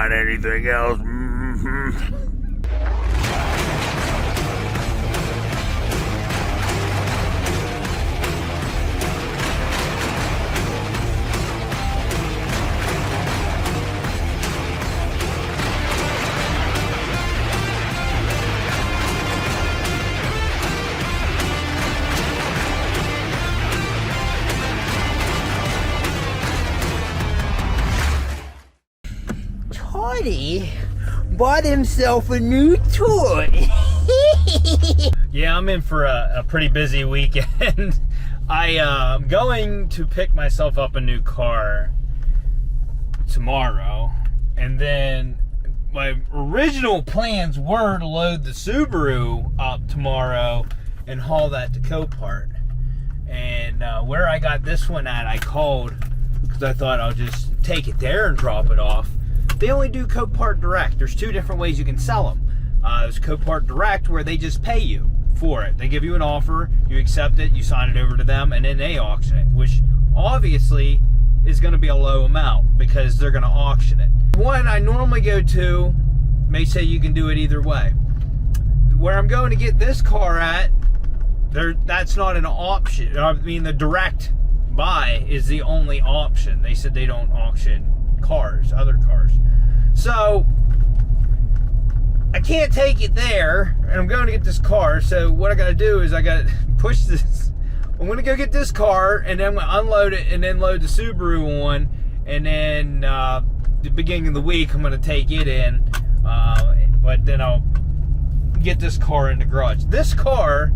find anything else. Toddy bought himself a new toy. Yeah, I'm in for a pretty busy weekend. I'm going to pick myself up a new car tomorrow, and then my original plans were to load the Subaru up tomorrow and haul that to Copart. And where I got this one at, I called because I thought I'll just take it there and drop it off. They only do Copart Direct. There's two different ways you can sell them. There's Copart Direct, where they just pay you for it. They give you an offer, you accept it, you sign it over to them, and then they auction it, which obviously is going to be a low amount because they're going to auction it. One I normally go to may say you can do it either way. Where I'm going to get this car at, that's not an option. I mean, the direct buy is the only option. They said they don't auction other cars. So I can't take it there, and I'm going to get this car. So what I got to do is I got to push this. I'm going to go get this car, and then I'm going to unload it, and then load the Subaru on, and then the beginning of the week I'm going to take it in. But then I'll get this car in the garage. This car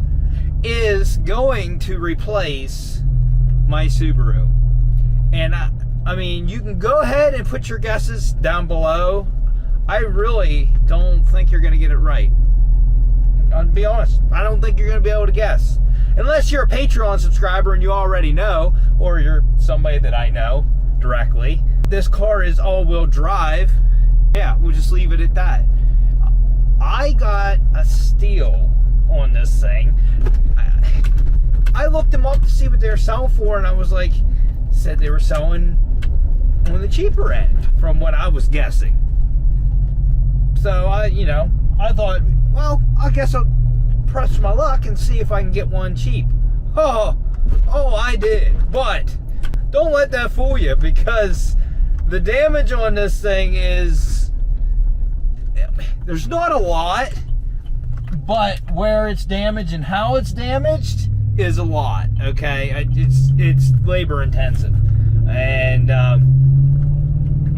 is going to replace my Subaru, and I mean, you can go ahead and put your guesses down below. I really don't think you're going to get it right. I'll be honest. I don't think you're going to be able to guess. Unless you're a Patreon subscriber and you already know, or you're somebody that I know directly. This car is all-wheel drive. Yeah, we'll just leave it at that. I got a steal on this thing. I looked them up to see what they were selling for, and I was like, said they were selling on the cheaper end from what I was guessing. So I thought, well, I guess I'll press my luck and see if I can get one cheap. Oh, I did. But don't let that fool you, because the damage on this thing is, there's not a lot, but where it's damaged and how it's damaged is a lot. Okay, it's labor intensive, and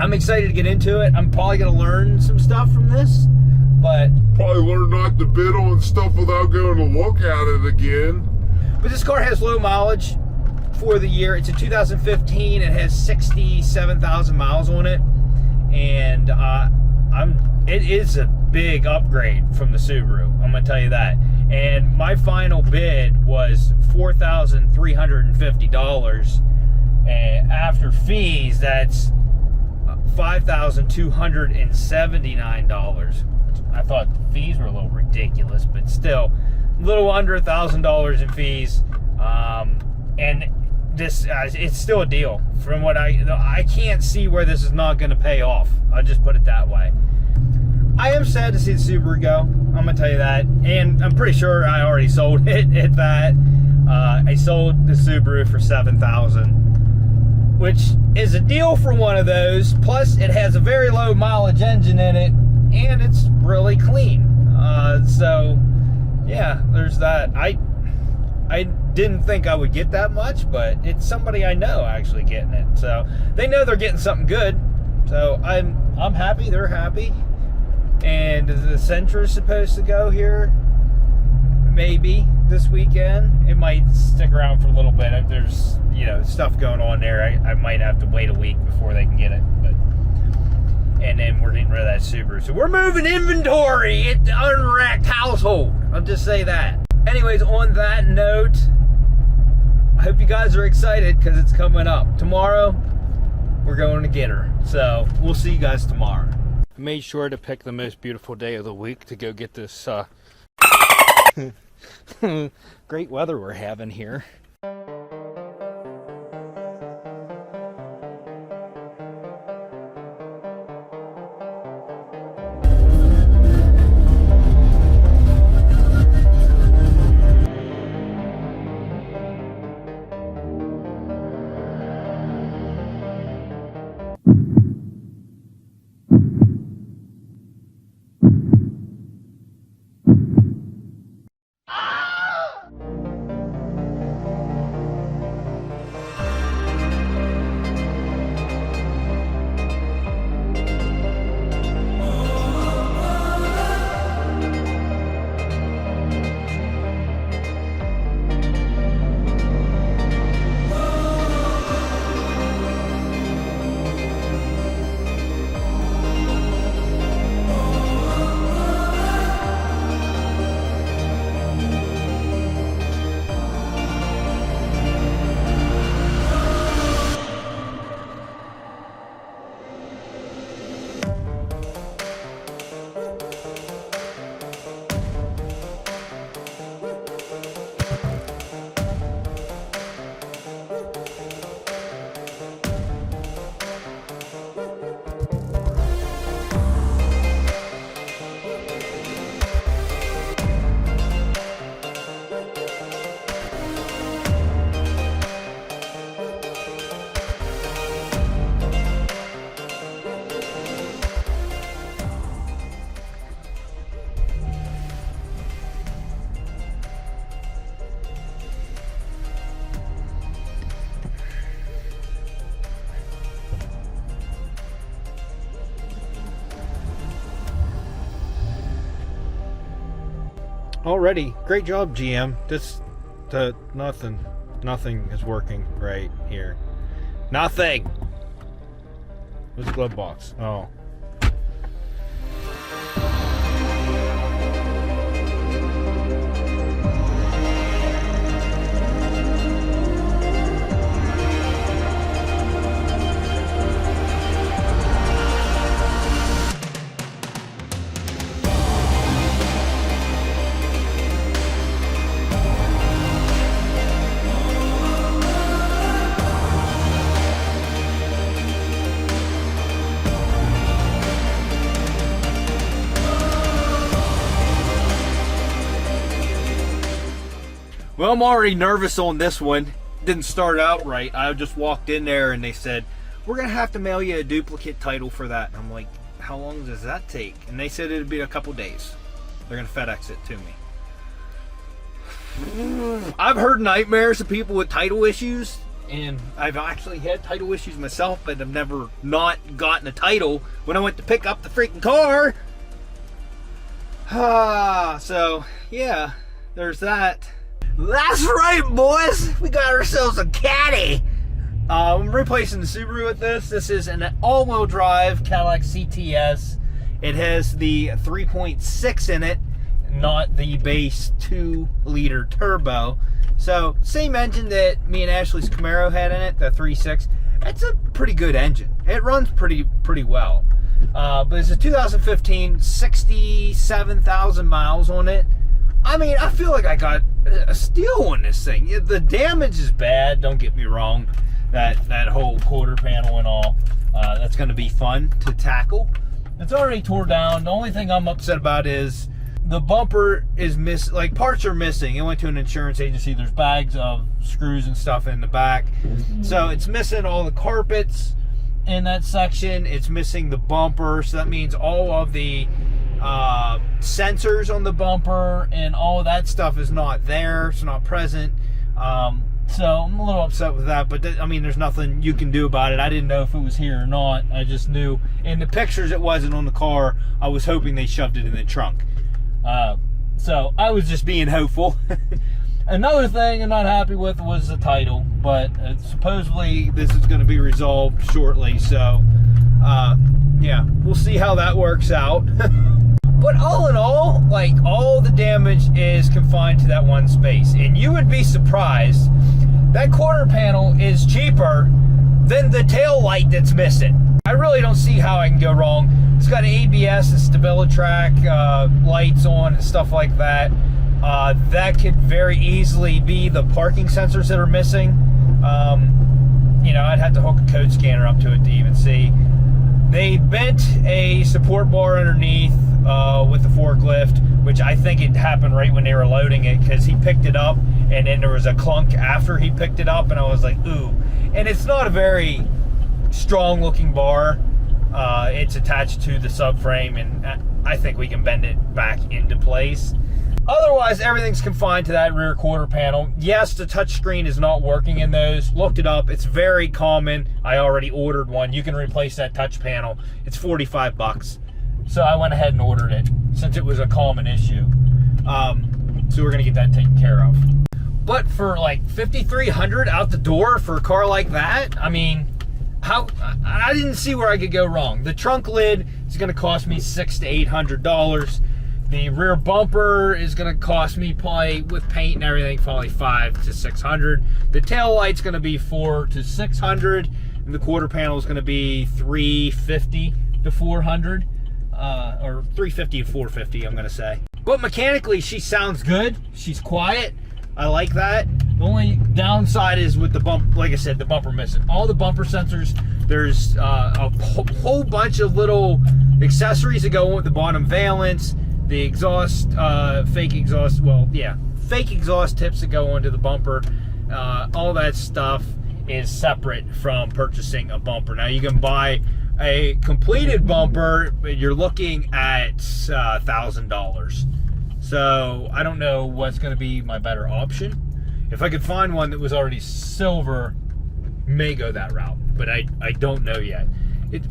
I'm excited to get into it. I'm probably going to learn some stuff from this, but Probably learn not to bid on stuff without going to look at it again. But this car has low mileage for the year. It's a 2015. It has 67,000 miles on it, and it is a big upgrade from the Subaru. I'm going to tell you that. And my final bid was $4,350, and after fees, that's $5,279. I thought the fees were a little ridiculous, but still, a little under $1,000 in fees. And this, it's still a deal. From what I can't see where this is not going to pay off. I'll just put it that way. I am sad to see the Subaru go. I'm gonna tell you that, and I'm pretty sure I already sold it at that. I sold the Subaru for $7,000, which is a deal for one of those. Plus, it has a very low mileage engine in it, and it's really clean. So, yeah, there's that. I didn't think I would get that much, but it's somebody I know actually getting it. So they know they're getting something good. So I'm happy. They're happy. And the Sentra is supposed to go here maybe this weekend. It might stick around for a little bit. If there's stuff going on there, I might have to wait a week before they can get it. And then we're getting rid of that Subaru. So we're moving inventory at the unwrapped household. I'll just say that. Anyways, on that note, I hope you guys are excited because it's coming up. Tomorrow, we're going to get her. So we'll see you guys tomorrow. I made sure to pick the most beautiful day of the week to go get this great weather we're having here. already. Great job, GM. Nothing is working right here. Nothing. Where's the glove box? Oh. Well, I'm already nervous on this one. Didn't start out right. I just walked in there and they said, we're going to have to mail you a duplicate title for that. And I'm like, how long does that take? And they said it'd be a couple days. They're going to FedEx it to me. I've heard nightmares of people with title issues. And I've actually had title issues myself, but I've never not gotten a title when I went to pick up the freaking car. So, yeah, there's that. That's right, boys. We got ourselves a caddy. I'm replacing the Subaru with this. This is an all-wheel drive Cadillac CTS. It has the 3.6 in it, not the base 2-liter turbo. So, same engine that me and Ashley's Camaro had in it, the 3.6. It's a pretty good engine. It runs pretty well. But it's a 2015, 67,000 miles on it. I mean, I feel like I got a steal on this thing. The damage is bad, don't get me wrong. That whole quarter panel and all, that's going to be fun to tackle. It's already tore down. The only thing I'm upset about is the bumper is like parts are missing. It went to an insurance agency. There's bags of screws and stuff in the back. So it's missing all the carpets in that section. It's missing the bumper. So that means all of the sensors on the bumper and all of that stuff is not there. It's not present. So I'm a little upset with that, but I mean, there's nothing you can do about it. I didn't know if it was here or not. I just knew in the pictures it wasn't on the car. I was hoping they shoved it in the trunk. So I was just being hopeful. Another thing I'm not happy with was the title, but supposedly this is going to be resolved shortly. So yeah, we'll see how that works out. But all in all, like, all the damage is confined to that one space. And you would be surprised, that quarter panel is cheaper than the tail light that's missing. I really don't see how I can go wrong. It's got an ABS and StabiliTrak lights on and stuff like that. That could very easily be the parking sensors that are missing. You know, I'd have to hook a code scanner up to it to even see. They bent a support bar underneath with the forklift, which I think it happened right when they were loading it, because he picked it up and then there was a clunk after he picked it up, and I was like, ooh. And it's not a very strong looking bar. It's attached to the subframe, and I think we can bend it back into place. Otherwise, everything's confined to that rear quarter panel. Yes, the touchscreen is not working in those. Looked it up. It's very common. I already ordered one. You can replace that touch panel. It's 45 bucks. So I went ahead and ordered it since it was a common issue. So we're going to get that taken care of. But for like $5,300 out the door for a car like that, I mean, I didn't see where I could go wrong. The trunk lid is going to cost me $600 to $800. The rear bumper is going to cost me, probably with paint and everything, probably $500 to $600. The tail light's going to be $400 to $600, and the quarter panel is going to be $350 to $400, or $350 to $450, I'm going to say. But mechanically, she sounds good. She's quiet. I like that. The only downside is with the bump, like I said, the bumper missing. All the bumper sensors, there's a whole bunch of little accessories that go on with the bottom valance, the exhaust, fake exhaust tips that go onto the bumper. All that stuff is separate from purchasing a bumper. Now you can buy a completed bumper, but you're looking at $1,000. So I don't know what's going to be my better option. If I could find one that was already silver, may go that route, but I don't know yet.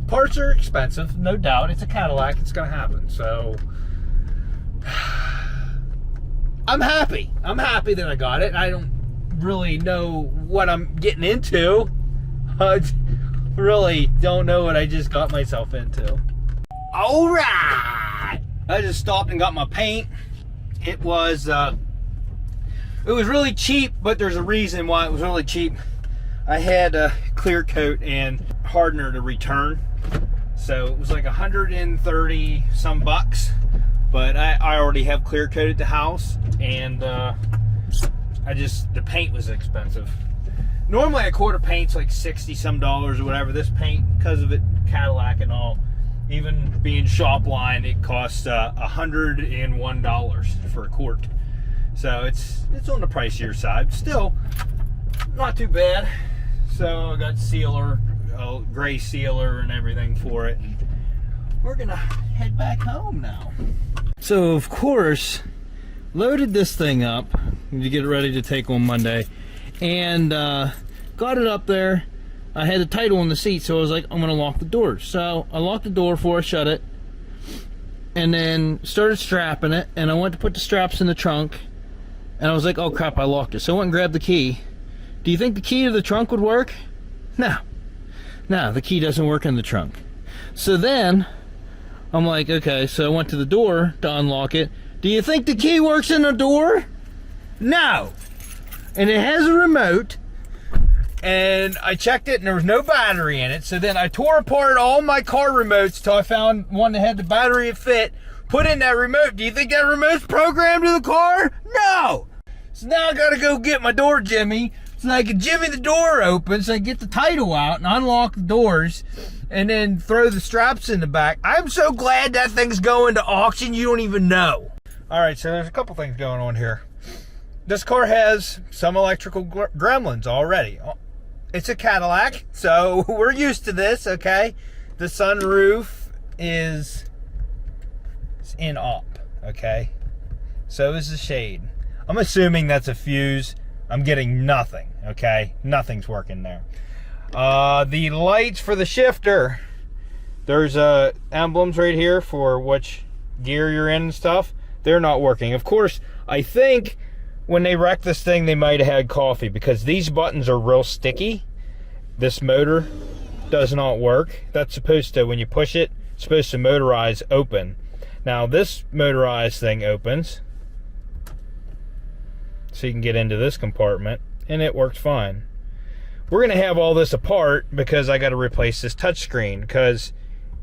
Parts are expensive, no doubt. It's a Cadillac, it's going to happen. So I'm happy. I'm happy that I got it. I don't really know what I'm getting into. I really don't know what I just got myself into. All right. I just stopped and got my paint. It was really cheap, but there's a reason why it was really cheap. I had a clear coat and hardener to return, so it was like 130 some bucks. But I already have clear coated the house, and the paint was expensive. Normally a quart of paint's like 60 some dollars or whatever. This paint, because of it, Cadillac and all, even being shop line, it costs $101 for a quart. So it's on the pricier side. Still not too bad. So I got sealer, gray sealer and everything for it. And we're gonna head back home now. So of course, loaded this thing up to get it ready to take on Monday, and got it up there. I had the title on the seat, so I was like, I'm gonna lock the door. So I locked the door before I shut it, and then started strapping it, and I went to put the straps in the trunk, and I was like, oh crap, I locked it. So I went and grabbed the key. Do you think the key to the trunk would work? No, the key doesn't work in the trunk. So then I'm like, okay, so I went to the door to unlock it. Do you think the key works in the door? No. And it has a remote, and I checked it and there was no battery in it. So then I tore apart all my car remotes till I found one that had the battery it fit, put in that remote. Do you think that remote's programmed to the car? No. So now I gotta go get my door jimmy so I can jimmy the door open so I can get the title out and unlock the doors and then throw the straps in the back. I'm so glad that thing's going to auction, you don't even know. All right, so there's a couple things going on here. This car has some electrical gremlins already. It's a Cadillac, so we're used to this, okay? The sunroof is in op, okay? So is the shade. I'm assuming that's a fuse. I'm getting nothing, okay? Nothing's working there. The lights for the shifter, there's emblems right here for which gear you're in and stuff. They're not working. Of course, I think when they wrecked this thing, they might have had coffee, because these buttons are real sticky. This motor does not work. That's supposed to, when you push it, it's supposed to motorize open. Now this motorized thing opens, so you can get into this compartment, and it works fine. We're gonna have all this apart because I gotta replace this touchscreen, because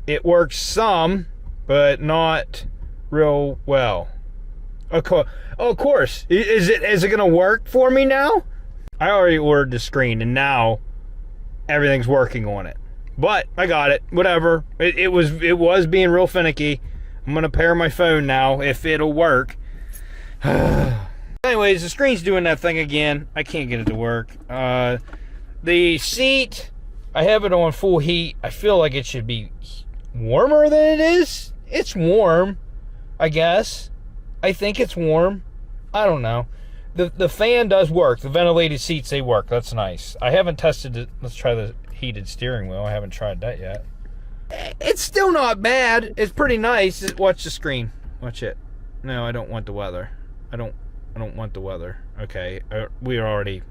it works some, but not real well. Of course. Is it gonna work for me now? I already ordered the screen, and now everything's working on it. But I got it. Whatever. It was being real finicky. I'm gonna pair my phone now if it'll work. Anyways, the screen's doing that thing again. I can't get it to work. The seat, I have it on full heat. I feel like it should be warmer than it is. It's warm, I guess. I think it's warm. I don't know. The fan does work. The ventilated seats, they work. That's nice. I haven't tested it. Let's try the heated steering wheel. I haven't tried that yet. It's still not bad. It's pretty nice. Watch the screen. Watch it. No, I don't want the weather. I don't want the weather. Okay, we are already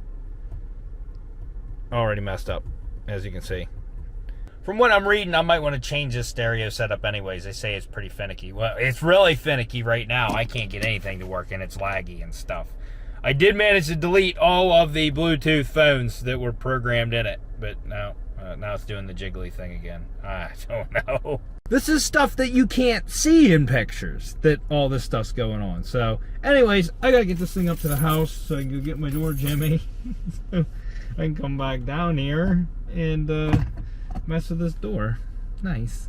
messed up, as you can see. From what I'm reading, I might want to change this stereo setup anyways. They say it's pretty finicky. Well, it's really finicky right now. I can't get anything to work, and it's laggy and stuff. I did manage to delete all of the Bluetooth phones that were programmed in it, but now it's doing the jiggly thing again. I don't know. This is stuff that you can't see in pictures, that all this stuff's going on. So, anyways, I gotta get this thing up to the house so I can go get my door jimmy. So I can come back down here and mess with this door. Nice.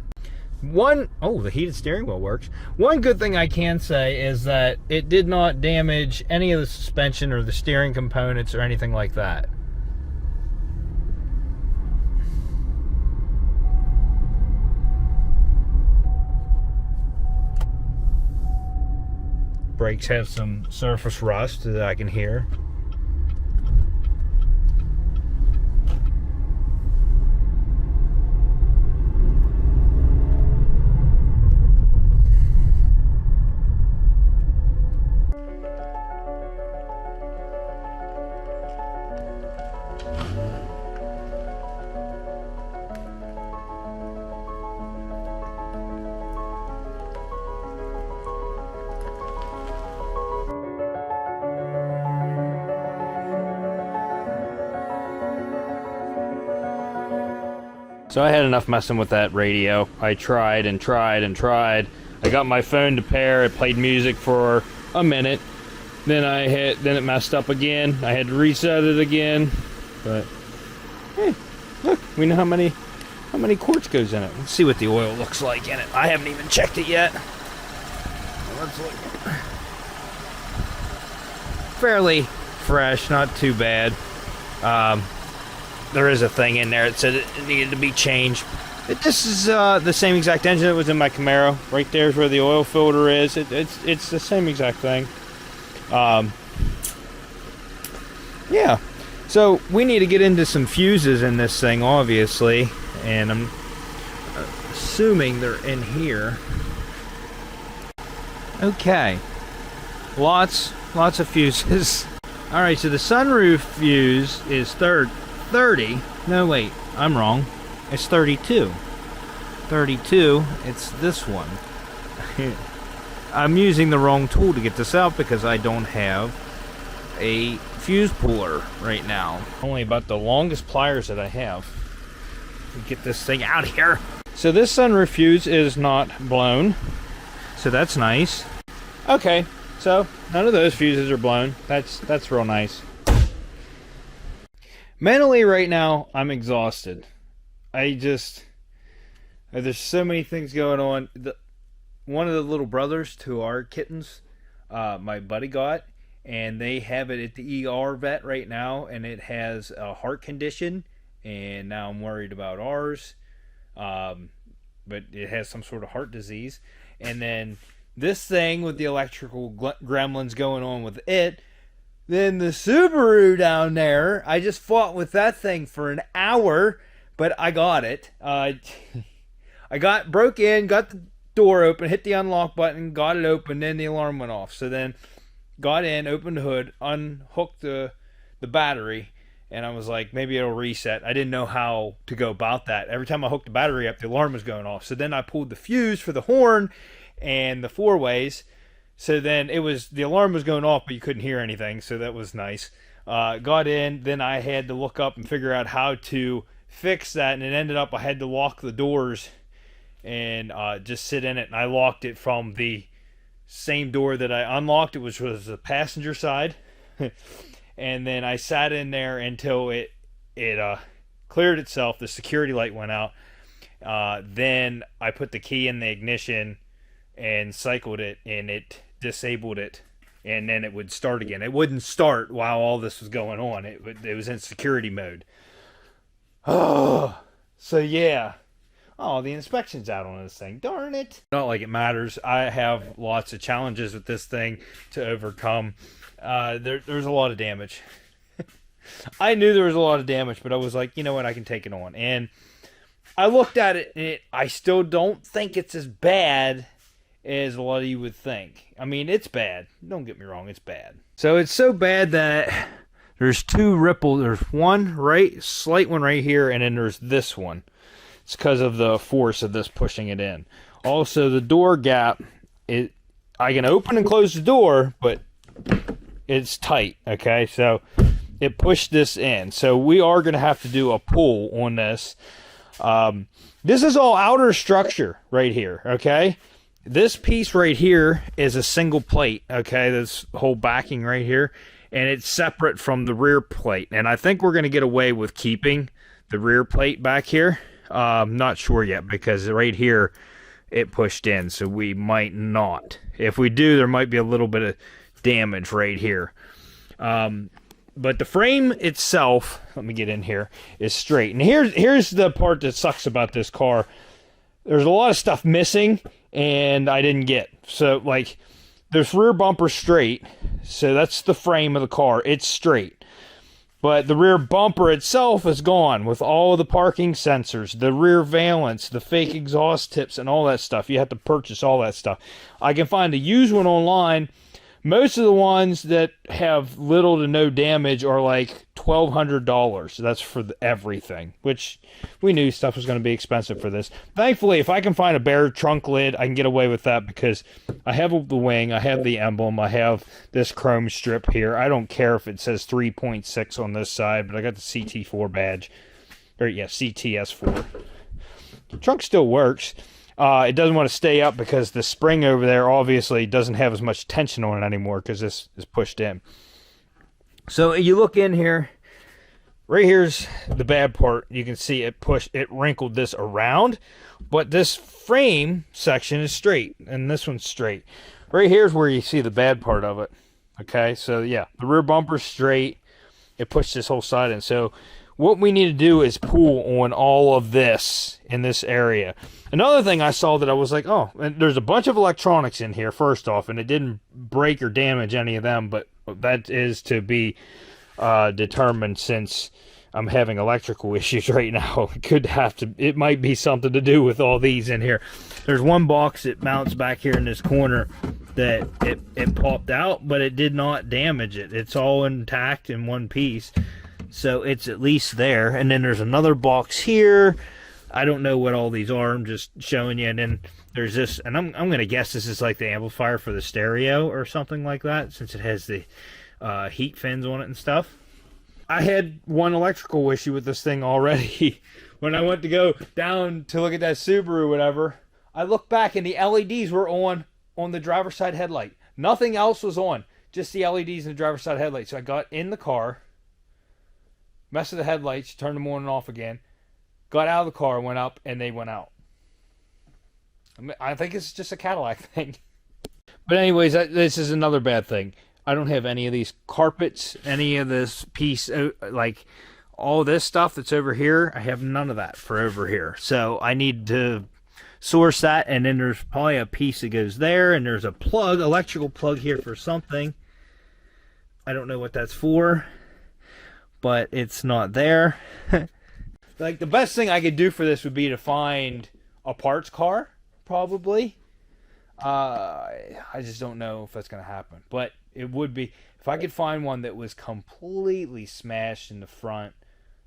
The heated steering wheel works. One good thing I can say is that it did not damage any of the suspension or the steering components or anything like that. Brakes have some surface rust that I can hear. So I had enough messing with that radio. I tried and tried and tried. I got my phone to pair. It played music for a minute. Then it messed up again. I had to reset it again. But hey, look, we know how many quarts goes in it. Let's see what the oil looks like in it. I haven't even checked it yet. Let's look. Fairly fresh, not too bad. There is a thing in there that said it needed to be changed. This is the same exact engine that was in my Camaro. Right there is where the oil filter is. It's the same exact thing. Yeah. So we need to get into some fuses in this thing, obviously, and I'm assuming they're in here. Okay. Lots of fuses. All right. So the sunroof fuse is 30. No, wait, I'm wrong. It's 32. 32, it's this one. I'm using the wrong tool to get this out because I don't have a fuse puller right now. Only about the longest pliers that I have to get this thing out of here. So this sunroof fuse is not blown, so that's nice. Okay, so none of those fuses are blown. That's real nice. Mentally right now, I'm exhausted. There's so many things going on. One of the little brothers to our kittens, my buddy got, and they have it at the ER vet right now, and it has a heart condition, and now I'm worried about ours. But it has some sort of heart disease. And then this thing with the electrical gremlins going on with it. Then the Subaru down there, I just fought with that thing for an hour, but I got it. I broke in, got the door open, hit the unlock button, got it open, then the alarm went off. So then got in, opened the hood, unhooked the battery, and I was like, maybe it'll reset. I didn't know how to go about that. Every time I hooked the battery up, the alarm was going off. So then I pulled the fuse for the horn and the four ways. So then the alarm was going off, but you couldn't hear anything, so that was nice. Got in, then I had to look up and figure out how to fix that, and it ended up I had to lock the doors and just sit in it, and I locked it from the same door that I unlocked, which was the passenger side. And then I sat in there until it cleared itself, the security light went out. Then I put the key in the ignition and cycled it, and it disabled it, and then it would start again. It wouldn't start while all this was going on. It was in security mode. Oh, so yeah. Oh, the inspection's out on this thing. Darn it. Not like it matters. I have lots of challenges with this thing to overcome. There's a lot of damage. I knew there was a lot of damage, but I was like, you know what, I can take it on. And I looked at it, and I still don't think it's as bad as a lot of you would think. I mean, it's bad. Don't get me wrong, it's bad. So it's so bad that there's two ripples. There's one slight one right here, and then there's this one. It's because of the force of this pushing it in. Also, the door gap, I can open and close the door, but it's tight, okay? So it pushed this in. So we are going to have to do a pull on this. This is all outer structure right here, okay? This piece right here is a single plate, okay? This whole backing right here, and it's separate from the rear plate. And I think we're going to get away with keeping the rear plate back here. I'm not sure yet because right here it pushed in, so we might not. If we do, there might be a little bit of damage right here. But the frame itself, let me get in here, is straight. And here's the part that sucks about this car. There's a lot of stuff missing, and I didn't get. So, like, there's rear bumper straight. So that's the frame of the car. It's straight. But the rear bumper itself is gone with all of the parking sensors, the rear valance, the fake exhaust tips, and all that stuff. You have to purchase all that stuff. I can find a used one online. Most of the ones that have little to no damage are like $1,200. That's for everything, which we knew stuff was going to be expensive for this. Thankfully, if I can find a bare trunk lid, I can get away with that because I have the wing, I have the emblem, I have this chrome strip here. I don't care if it says 3.6 on this side, but I got the CT4 badge. Or yeah, CTS4. The trunk still works. It doesn't want to stay up because the spring over there obviously doesn't have as much tension on it anymore because this is pushed in. So you look in here, right here's the bad part. You can see it wrinkled this around, but this frame section is straight and this one's straight. Right here's where you see the bad part of it. Okay, so yeah, the rear bumper's straight. It pushed this whole side in. So what we need to do is pull on all of this in this area. Another thing I saw that I was like, oh, and there's a bunch of electronics in here, first off, and it didn't break or damage any of them, but that is to be determined since I'm having electrical issues right now. It might be something to do with all these in here. There's one box that mounts back here in this corner that it popped out, but it did not damage it. It's all intact in one piece. So it's at least there. And then there's another box here. I don't know what all these are. I'm just showing you. And then there's this, and I'm going to guess this is like the amplifier for the stereo or something like that, since it has the heat fins on it and stuff. I had one electrical issue with this thing already. When I went to go down to look at that Subaru or whatever, I looked back and the LEDs were on the driver's side headlight. Nothing else was on, just the LEDs in the driver's side headlight. So I got in the car, messed with the headlights, turned them on and off again, got out of the car, went up, and they went out. I think it's just a Cadillac thing. But anyways, this is another bad thing. I don't have any of these carpets, any of this piece, like all this stuff that's over here. I have none of that for over here. So I need to source that, and then there's probably a piece that goes there, and there's a plug, electrical plug here for something. I don't know what that's for, but it's not there. Like, the best thing I could do for this would be to find a parts car, probably. I just don't know if that's going to happen. But it would be, if I could find one that was completely smashed in the front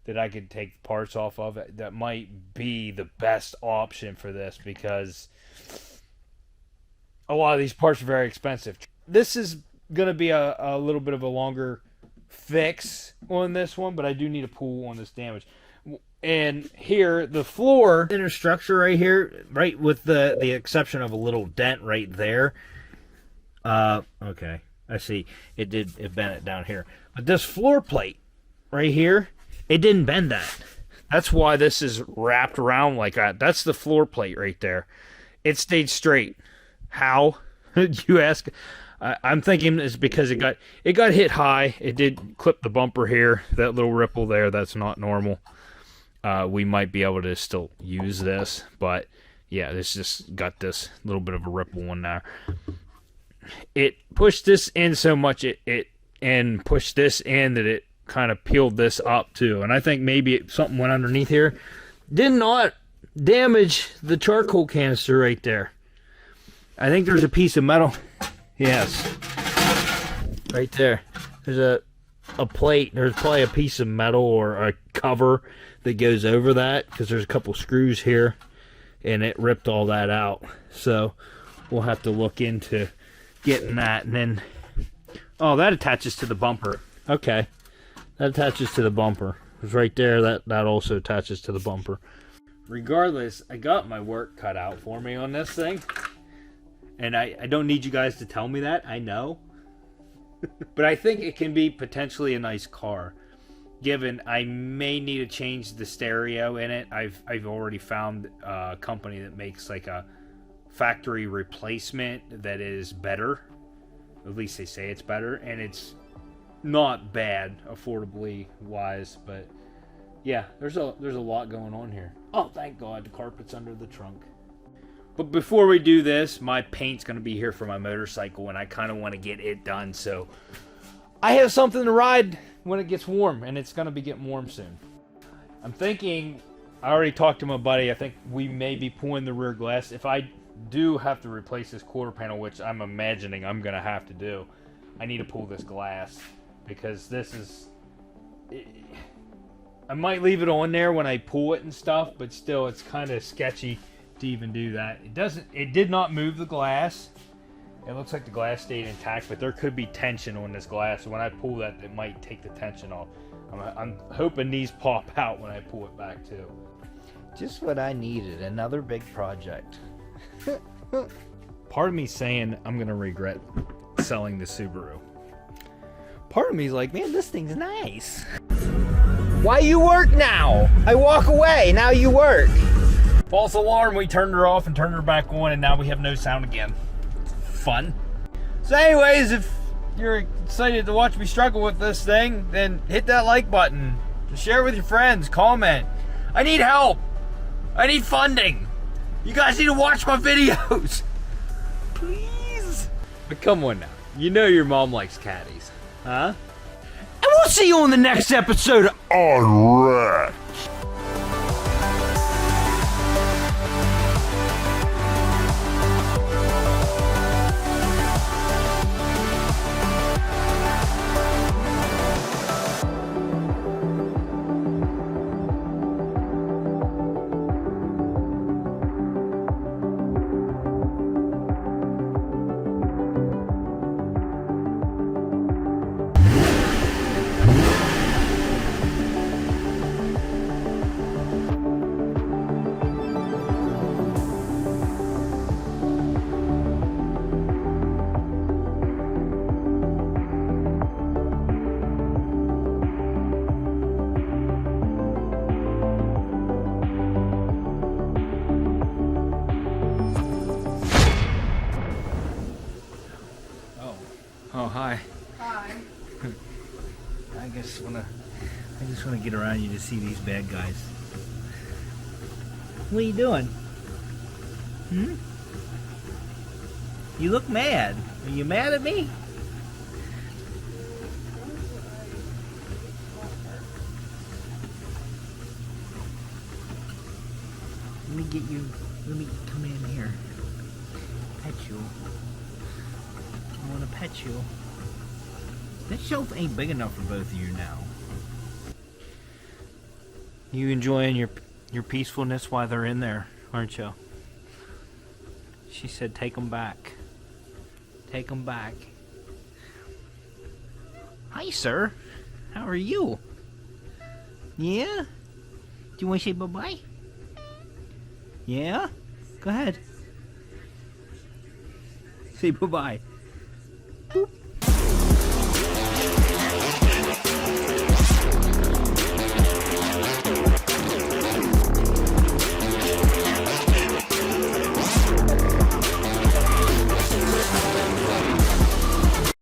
that I could take parts off of it, that might be the best option for this, because a lot of these parts are very expensive. This is going to be a little bit of a longer fix on this one, but I do need to pull on this damage. And here, the floor, inner structure right here, right, with the exception of a little dent right there. Okay, I see. It bent it down here. But this floor plate right here, it didn't bend that. That's why this is wrapped around like that. That's the floor plate right there. It stayed straight. How? You ask? I'm thinking it's because it got hit high. It did clip the bumper here. That little ripple there, that's not normal. We might be able to still use this, but yeah, this just got this little bit of a ripple on there. It pushed this in so much, and pushed this in that it kind of peeled this up too. And I think maybe something went underneath here. Did not damage the charcoal canister right there. I think there's a piece of metal. Yes, right there. There's a plate. There's probably a piece of metal or a cover that goes over that, because there's a couple screws here, and it ripped all that out. So we'll have to look into getting that. And then, oh, that attaches to the bumper. Okay, that attaches to the bumper. It's right there. That also attaches to the bumper. Regardless, I got my work cut out for me on this thing, and I don't need you guys to tell me that. I know. But I think it can be potentially a nice car, given I may need to change the stereo in it. I've already found a company that makes like a factory replacement that is better. At least they say it's better, and it's not bad affordably wise. But yeah, there's a lot going on here. Oh, thank God, the carpet's under the trunk. But before we do this, my paint's going to be here for my motorcycle, and I kind of want to get it done, so I have something to ride when it gets warm, and it's going to be getting warm soon. I'm thinking, I already talked to my buddy, I think we may be pulling the rear glass. If I do have to replace this quarter panel, which I'm imagining I'm going to have to do, I need to pull this glass, because this is... I might leave it on there when I pull it and stuff, but still, it's kind of sketchy to even do that. It did not move the glass. It looks like the glass stayed intact, but there could be tension on this glass. So when I pull that, it might take the tension off. I'm hoping these pop out when I pull it back too. Just what I needed, another big project. Part of me saying I'm gonna regret selling the Subaru. Part of me's like, man, this thing's nice. Why you work now? I walk away, now you work. False alarm, we turned her off and turned her back on, and now we have no sound again. Fun. So anyways, if you're excited to watch me struggle with this thing, then hit that like button. Share it with your friends, comment. I need help. I need funding. You guys need to watch my videos. Please. But come on now. You know your mom likes caddies, huh? And we'll see you on the next episode of Unwrapped. Oh, hi. Hi. I just wanna get around you to see these bad guys. What are you doing? You look mad. Are you mad at me? Let me come in here. Pet you. I want to pet you. That shelf ain't big enough for both of you now. You enjoying your peacefulness while they're in there, aren't you? She said take them back. Take them back. Hi, sir. How are you? Yeah? Do you want to say bye-bye? Yeah? Go ahead. Say bye-bye. Boop.